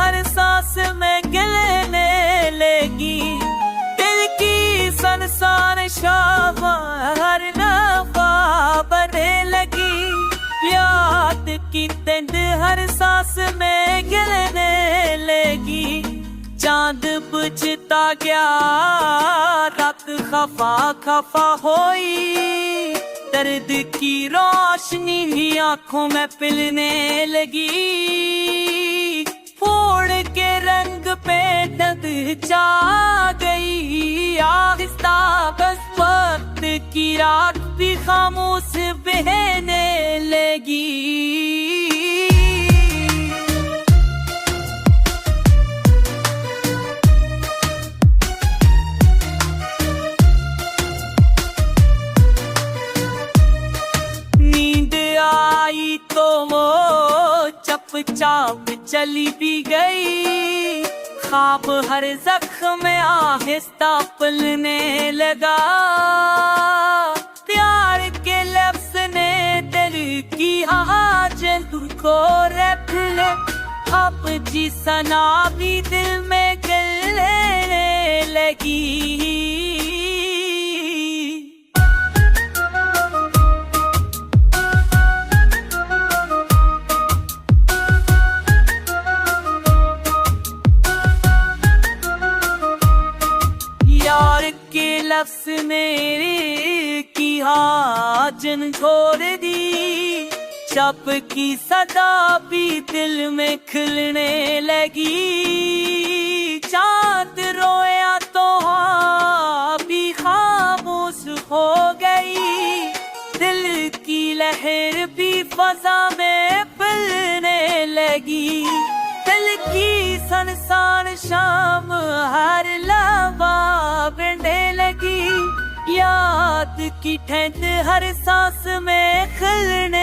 हर सांस में गिलने लगी। दिल की संसार शाम हर नफा बने लगी। याद की तिंद हर सांस में गिलने लगी। चांद बुझता गया रात खफा खफा होई। दर्द की रोशनी भी आंखों में पिलने लगी। फोड़ के रंग पे दर्द छा गई। आहिस्ता बस वक्त की रात भी खामोश बहने लगी। तो वो चुपचाप चली भी गई। ख्वाब हर जख्म में आहिस्ता पलने लगा। प्यार के लफ्ज़ ने दिल की आजल को रख ले। अब जी सना भी दिल में गलने लगी। के लफ्ज़ मेरे की आजन छोड़ दी। शब की सदा भी दिल में खिलने लगी। चांद रोया तो भी खामोश हो गई। दिल की लहर भी फजा में फैलने लगी। दिल की संसार शाम हर लबा बढ़ने लगी। याद की ठंड हर सांस में खिलने